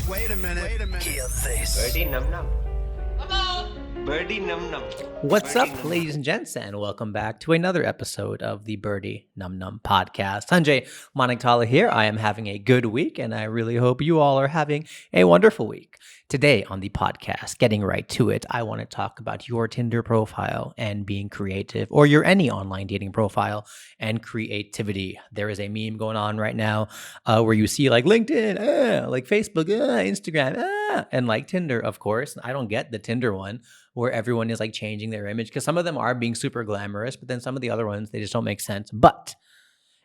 Hear this. Birdy num num. Birdy num num. What's up, ladies and gents, and welcome back to another episode of the Birdy Num Num podcast. Sanjay, Manaktala here. I am having a good week, and I really hope you all are having a wonderful week. Today on the podcast, getting right to it, I want to talk about your Tinder profile and being creative, or your any online dating profile and creativity. There is a meme going on right now where you see like LinkedIn, like Facebook, Instagram, and like Tinder, of course. I don't get the Tinder one where everyone is like changing their image because some of them are being super glamorous, but then some of the other ones, they just don't make sense. But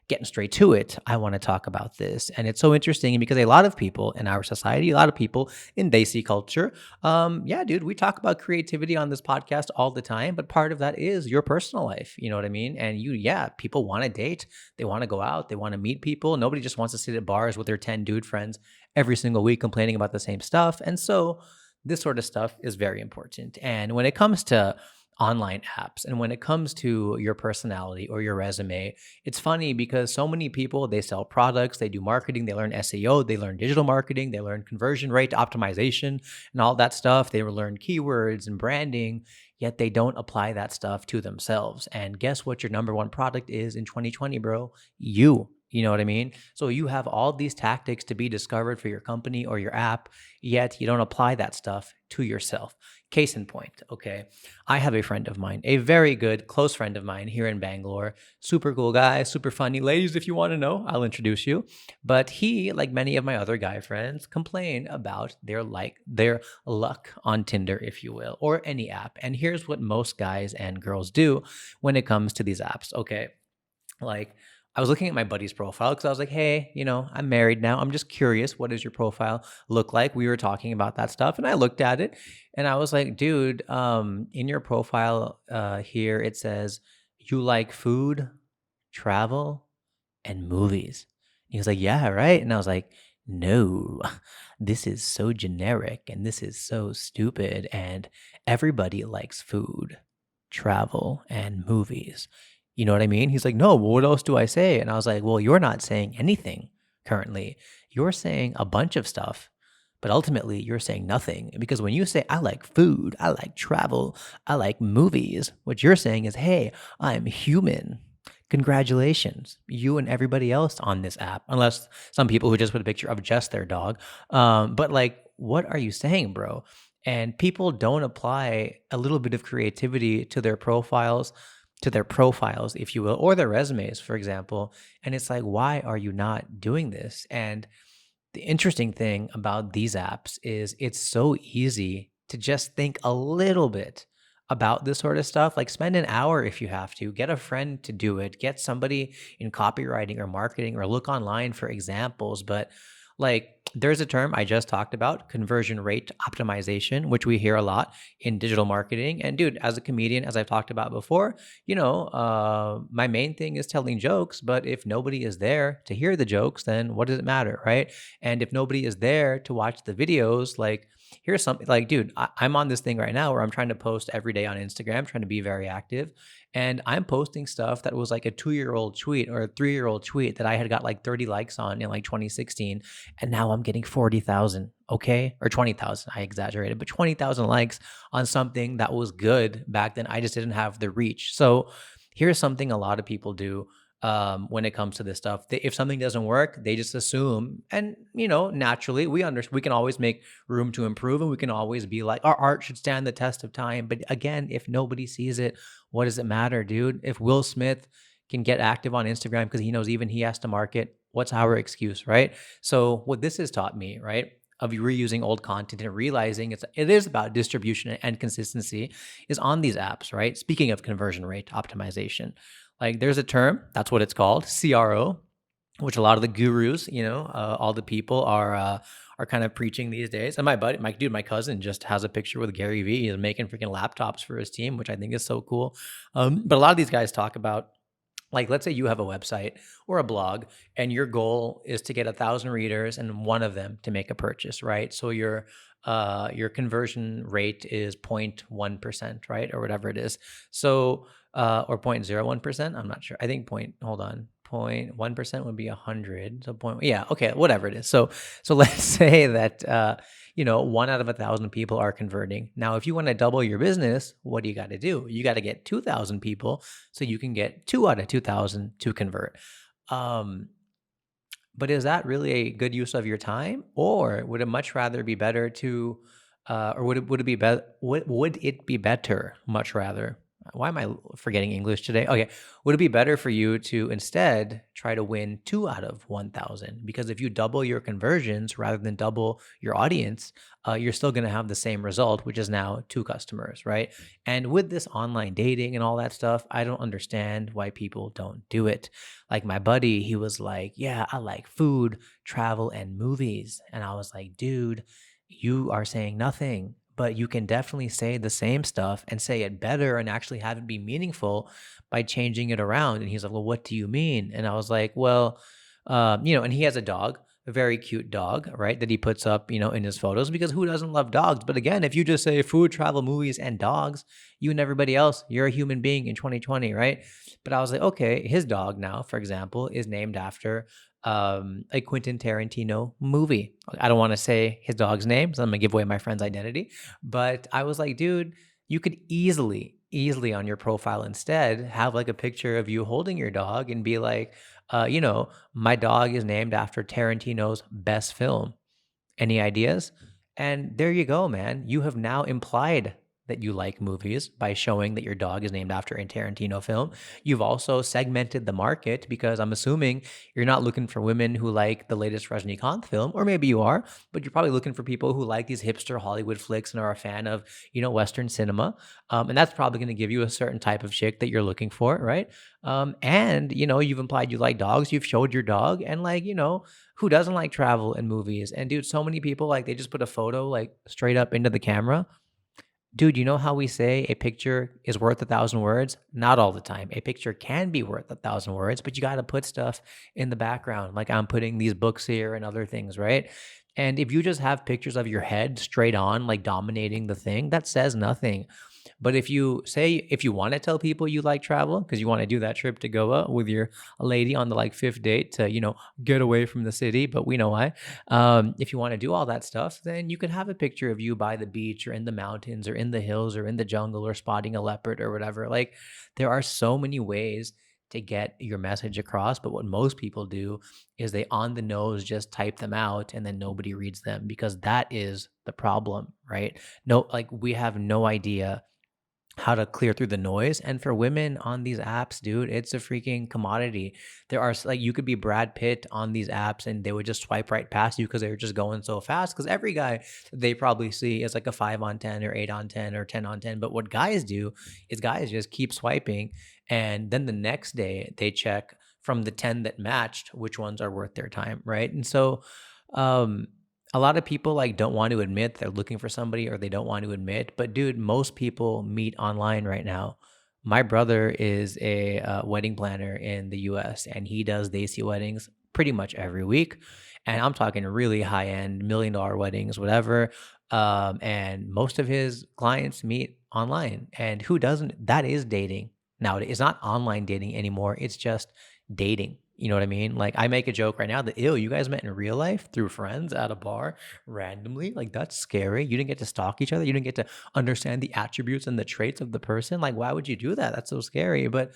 getting straight to it, I want to talk about this. And it's so interesting because a lot of people in our society, a lot of people in Desi culture, we talk about creativity on this podcast all the time, but part of that is your personal life. You know what I mean? And people want to date. They want to go out. They want to meet people. Nobody just wants to sit at bars with their 10 dude friends every single week complaining about the same stuff. And so this sort of stuff is very important. And when it comes to online apps and when it comes to your personality or your resume, it's funny because so many people, they sell products, they do marketing, they learn SEO, they learn digital marketing, they learn conversion rate optimization and all that stuff. They learn keywords and branding, yet they don't apply that stuff to themselves. And guess what your number one product is in 2020, bro? You know what I mean? So you have all these tactics to be discovered for your company or your app, yet you don't apply that stuff to yourself. Case in point, okay? I have a friend of mine, a very good, close friend of mine here in Bangalore. Super cool guy, super funny. Ladies, if you want to know, I'll introduce you. But he, like many of my other guy friends, complain about their luck on Tinder, if you will, or any app. And here's what most guys and girls do when it comes to these apps, okay? Like, I was looking at my buddy's profile because I was like, hey, I'm married now. I'm just curious. What does your profile look like? We were talking about that stuff and I looked at it and I was like, dude, in your profile here, it says you like food, travel, and movies. He was like, yeah, right. And I was like, no, this is so generic and this is so stupid. And everybody likes food, travel, and movies. You know what I mean? He's like, no, well, what else do I say? And I was like, well, you're not saying anything currently. You're saying a bunch of stuff, but ultimately you're saying nothing. Because when you say, I like food, I like travel, I like movies, what you're saying is, hey, I'm human. Congratulations, you and everybody else on this app, unless some people who just put a picture of just their dog. But like, what are you saying, bro? And people don't apply a little bit of creativity to their profiles, if you will, or their resumes, for example. And it's like, why are you not doing this? And the interesting thing about these apps is it's so easy to just think a little bit about this sort of stuff. Like spend an hour if you have to, get a friend to do it, get somebody in copywriting or marketing or look online for examples. But like there's a term I just talked about, conversion rate optimization, which we hear a lot in digital marketing. And dude, as a comedian, as I've talked about before, my main thing is telling jokes. But if nobody is there to hear the jokes, then what does it matter, right? And if nobody is there to watch the videos, like here's something like, dude, I'm on this thing right now where I'm trying to post every day on Instagram, trying to be very active. And I'm posting stuff that was like a 2-year-old tweet or a 3-year-old tweet that I had got like 30 likes on in like 2016. And now I'm getting 40,000, okay? Or 20,000, I exaggerated, but 20,000 likes on something that was good back then. I just didn't have the reach. So here's something a lot of people do when it comes to this stuff. If something doesn't work, they just assume. And, naturally, we can always make room to improve and we can always be like, our art should stand the test of time. But again, if nobody sees it, what does it matter, dude? If Will Smith can get active on Instagram because he knows even he has to market, what's our excuse, right? So what this has taught me, right, of reusing old content and realizing it is about distribution and consistency is on these apps, right? Speaking of conversion rate optimization, like there's a term, that's what it's called, CRO, which a lot of the gurus, all the people are kind of preaching these days. And my cousin just has a picture with Gary Vee. He's making freaking laptops for his team, which I think is so cool. But a lot of these guys talk about, like, let's say you have a website or a blog and your goal is to get 1,000 readers and one of them to make a purchase, right? So your conversion rate is 0.1%, right? Or whatever it is. So, or 0.01%. I'm not sure. I think 0.1% would be 100. So yeah, okay, whatever it is. So let's say that 1 out of 1,000 people are converting. Now, if you want to double your business, what do you got to do? You got to get 2,000 people so you can get 2 out of 2,000 to convert. But is that really a good use of your time, or would it much rather be better to, or would it be better? Would it be better? Much rather. Why am I forgetting English today? Okay, would it be better for you to instead try to win 2 out of 1,000? Because if you double your conversions rather than double your audience, you're still going to have the same result, which is now 2 customers, right? And with this online dating and all that stuff, I don't understand why people don't do it. Like my buddy, he was like, yeah, I like food, travel, and movies. And I was like, dude, you are saying nothing, but you can definitely say the same stuff and say it better and actually have it be meaningful by changing it around. And he's like, well, what do you mean? And I was like, well, and he has a dog, a very cute dog, right? That he puts up, in his photos because who doesn't love dogs? But again, if you just say food, travel, movies, and dogs, you and everybody else, you're a human being in 2020, right? But I was like, okay, his dog now, for example, is named after a Quentin Tarantino movie. I don't want to say his dog's name, so I'm gonna give away my friend's identity. But I was like, dude, you could easily on your profile instead have like a picture of you holding your dog and be like, my dog is named after Tarantino's best film. Any ideas? And there you go, man. You have now implied that you like movies by showing that your dog is named after a Tarantino film. You've also segmented the market because I'm assuming you're not looking for women who like the latest Rajnikant film, or maybe you are, but you're probably looking for people who like these hipster Hollywood flicks and are a fan of, Western cinema. And that's probably going to give you a certain type of chick that you're looking for, right? And you've implied you like dogs. You've showed your dog, and who doesn't like travel and movies? And dude, so many people like they just put a photo like straight up into the camera. Dude, you know how we say a picture is worth 1,000 words? Not all the time. A picture can be worth 1,000 words, but you got to put stuff in the background. Like I'm putting these books here and other things, right? And if you just have pictures of your head straight on, like dominating the thing, that says nothing. But if you want to tell people you like travel because you want to do that trip to Goa with your lady on the like fifth date to, get away from the city, but we know why. If you want to do all that stuff, then you can have a picture of you by the beach or in the mountains or in the hills or in the jungle or spotting a leopard or whatever. Like there are so many ways to get your message across. But what most people do is they on the nose just type them out and then nobody reads them because that is the problem, right? No, like we have no idea how to clear through the noise. And for women on these apps, dude, it's a freaking commodity. There are like you could be Brad Pitt on these apps and they would just swipe right past you because they were just going so fast. Because every guy they probably see is like a 5 on 10 or 8 on 10 or 10 on 10. But what guys do is guys just keep swiping, and then the next day they check from the 10 that matched which ones are worth their time, right? And so um a lot of people like don't want to admit they're looking for somebody, or they don't want to admit, but dude, most people meet online right now. My brother is a wedding planner in the US, and he does Desi weddings pretty much every week, and I'm talking really high end $1 million weddings, whatever. And most of his clients meet online, and who doesn't? That is dating now. It's not online dating anymore, it's just dating. You know what I mean? Like I make a joke right now that, ew, you guys met in real life through friends at a bar randomly. Like that's scary. You didn't get to stalk each other. You didn't get to understand the attributes and the traits of the person. Like, why would you do that? That's so scary. But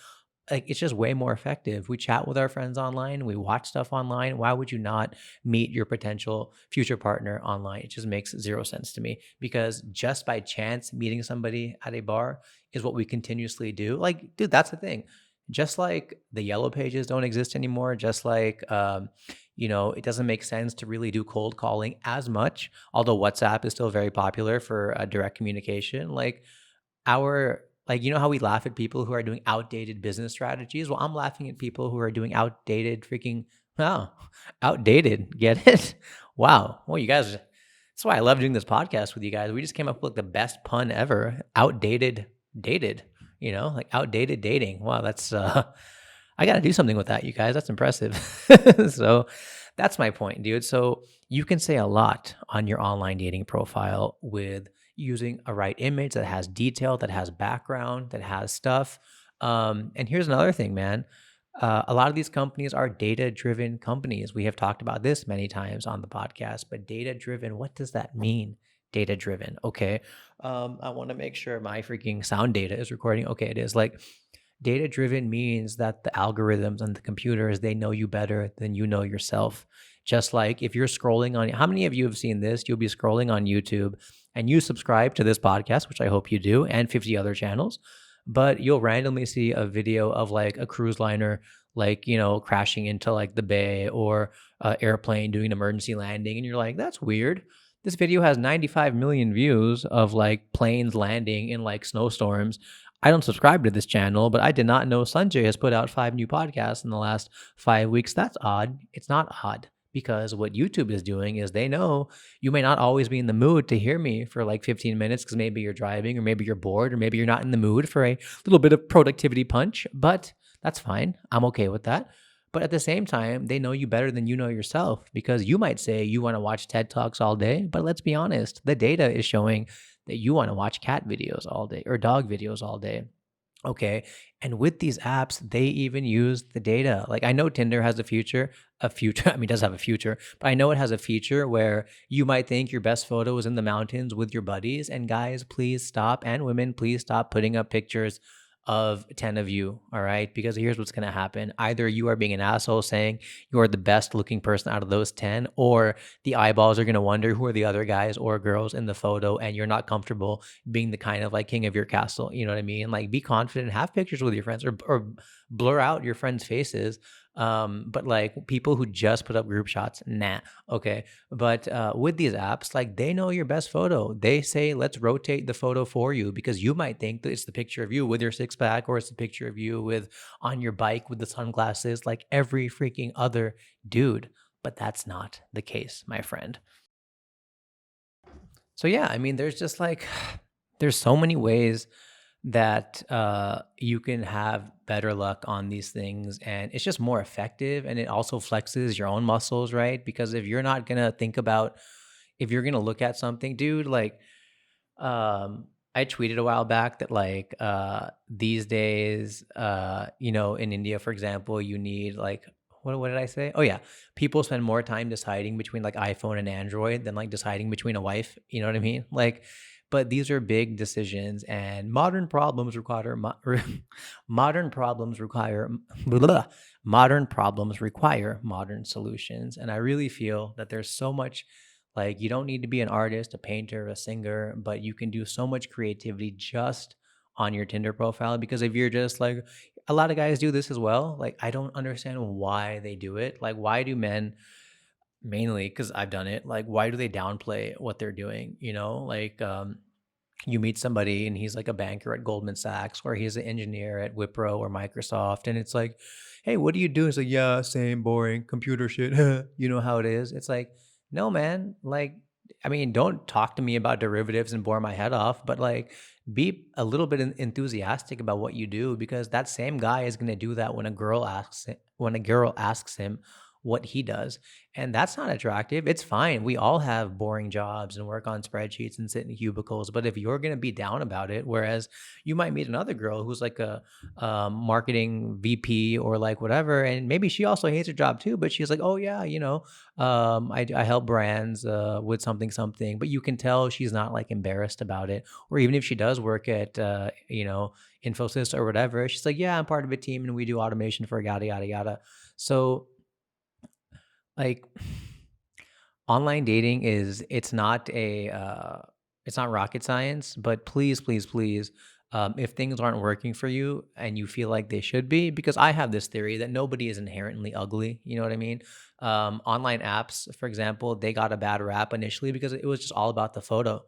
like it's just way more effective. We chat with our friends online, we watch stuff online. Why would you not meet your potential future partner online? It just makes zero sense to me, because just by chance meeting somebody at a bar is what we continuously do. Like, dude, that's the thing. Just like the yellow pages don't exist anymore, just like it doesn't make sense to really do cold calling as much, although WhatsApp is still very popular for direct communication. Like how we laugh at people who are doing outdated business strategies. Well, I'm laughing at people who are doing outdated freaking outdated. Get it? Wow. Well, you guys, that's why I love doing this podcast with you guys. We just came up with the best pun ever. Outdated dated. Like outdated dating. Wow, that's I got to do something with that, you guys. That's impressive. So that's my point, dude. So you can say a lot on your online dating profile with using a right image that has detail, that has background, that has stuff. And here's another thing, man. A lot of these companies are data driven companies. We have talked about this many times on the podcast, but data driven, what does that mean? Data driven. Okay. I want to make sure my freaking sound data is recording. Okay, it is. Like, data driven means that the algorithms and the computers, they know you better than you know yourself. Just like if you're scrolling on, how many of you have seen this? You'll be scrolling on YouTube and you subscribe to this podcast, which I hope you do, and 50 other channels, but you'll randomly see a video of like a cruise liner, like, crashing into like the bay, or airplane doing an emergency landing. And you're like, that's weird. This video has 95 million views of like planes landing in like snowstorms. I don't subscribe to this channel, but I did not know Sanjay has put out 5 new podcasts in the last 5 weeks. That's odd. It's not odd, because what YouTube is doing is they know you may not always be in the mood to hear me for like 15 minutes, because maybe you're driving, or maybe you're bored, or maybe you're not in the mood for a little bit of productivity punch, but that's fine. I'm okay with that. But at the same time, they know you better than you know yourself, because you might say you want to watch TED Talks all day, but let's be honest, the data is showing that you want to watch cat videos all day or dog videos all day. Okay. And with these apps, they even use the data. Like, I know Tinder has a future, I mean, it does have a future, but I know it has a feature where you might think your best photo is in the mountains with your buddies. And guys, please stop. And women, please stop putting up pictures of 10 of you. All right. Because here's what's going to happen. Either you are being an asshole saying you're the best looking person out of those 10, or the eyeballs are going to wonder who are the other guys or girls in the photo, and you're not comfortable being the kind of like king of your castle. You know what I mean? Like, be confident, have pictures with your friends, or blur out your friends' faces. But like people who just put up group shots, nah. Okay. But with these apps, like, they know your best photo. They say, let's rotate the photo for you, because you might think that it's the picture of you with your six pack, or it's the picture of you with on your bike with the sunglasses, like every freaking other dude. But that's not the case, my friend. So yeah, I mean, there's just like, there's so many ways that you can have better luck on these things, and it's just more effective, and it also flexes your own muscles, right? Because if you're not gonna think about, if you're gonna look at something, dude, like, I tweeted a while back that like these days, in India, for example, you need like, what did I say? Oh yeah, people spend more time deciding between like iPhone and Android than like deciding between a wife. You know what I mean? Like, but these are big decisions, and modern problems require modern problems require modern problems require modern solutions. And I really feel that there's so much, like, you don't need to be an artist, a painter, a singer, but you can do so much creativity just on your Tinder profile. Because if you're just like, a lot of guys do this as well. Like, I don't understand why they do it. Like, why do men, mainly because I've done it, like, why do they downplay what they're doing? Like, you meet somebody and he's like a banker at Goldman Sachs, or he's an engineer at Wipro or Microsoft, and it's like, hey, what do you do? It's like, yeah, same boring computer shit. You know how it is. It's like, no, man. Like, I mean, don't talk to me about derivatives and bore my head off, but like, be a little bit enthusiastic about what you do, because that same guy is going to do that when a girl asks him what he does. And that's not attractive. It's fine. We all have boring jobs and work on spreadsheets and sit in cubicles. But if you're going to be down about it, whereas you might meet another girl who's like a marketing VP or like whatever, and maybe she also hates her job too, but she's like, oh yeah, I help brands with something, something, but you can tell she's not like embarrassed about it. Or even if she does work at, Infosys or whatever, she's like, yeah, I'm part of a team and we do automation for yada, yada, yada. So, like, online dating is, it's not rocket science, but please, please, please, if things aren't working for you and you feel like they should be, because I have this theory that nobody is inherently ugly. You know what I mean? Online apps, for example, they got a bad rap initially because it was just all about the photo.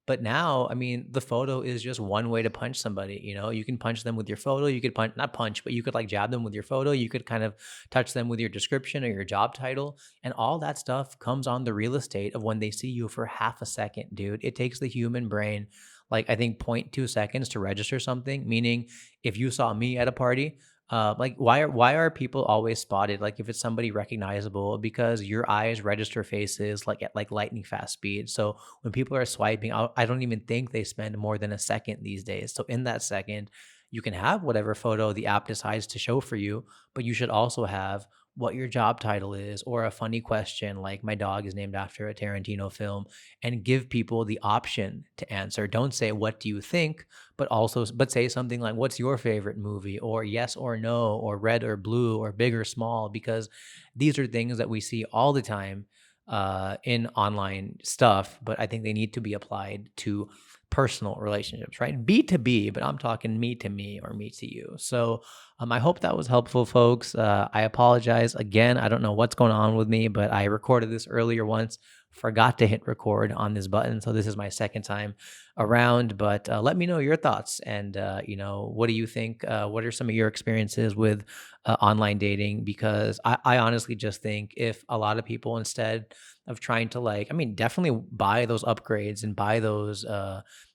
But now, I mean, the photo is just one way to punch somebody. You can punch them with your photo. You could punch, not punch, but you could like jab them with your photo. You could kind of touch them with your description or your job title. And all that stuff comes on the real estate of when they see you for half a second, dude. It takes the human brain, like, I think, zero point 0.2 seconds to register something. Meaning, if you saw me at a party, like, why are people always spotted? Like, if it's somebody recognizable, because your eyes register faces like at like lightning fast speed. So when people are swiping, I don't even think they spend more than a second these days. So in that second, you can have whatever photo the app decides to show for you, but you should also have what your job title is or a funny question like my dog is named after a Tarantino film, and give people the option to answer. Don't say what do you think, but say something like what's your favorite movie, or yes or no, or red or blue, or big or small, because these are things that we see all the time in online stuff, but I think they need to be applied to personal relationships, right? B to B, but I'm talking me to me or me to you. So I hope that was helpful, folks. I apologize again. I don't know what's going on with me, but I recorded this earlier once, forgot to hit record on this button. So this is my second time around, but let me know your thoughts. And, what do you think? What are some of your experiences with online dating? Because I honestly just think if a lot of people, instead of trying to definitely buy those upgrades and buy those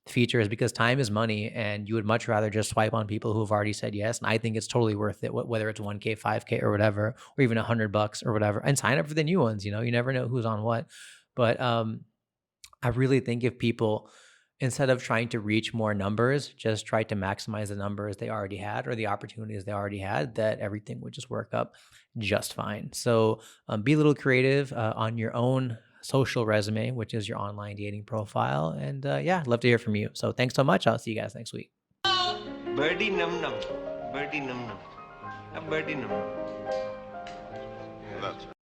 features, because time is money and you would much rather just swipe on people who have already said yes. And I think it's totally worth it, whether it's 1K, 5K or whatever, or even $100 or whatever, and sign up for the new ones. You never know who's on what. But I really think if people, instead of trying to reach more numbers, just try to maximize the numbers they already had or the opportunities they already had, that everything would just work up just fine. So be a little creative on your own social resume, which is your online dating profile. And yeah, I'd love to hear from you. So thanks so much. I'll see you guys next week. Birdy num num. Birdy num num. A birdie num num. That's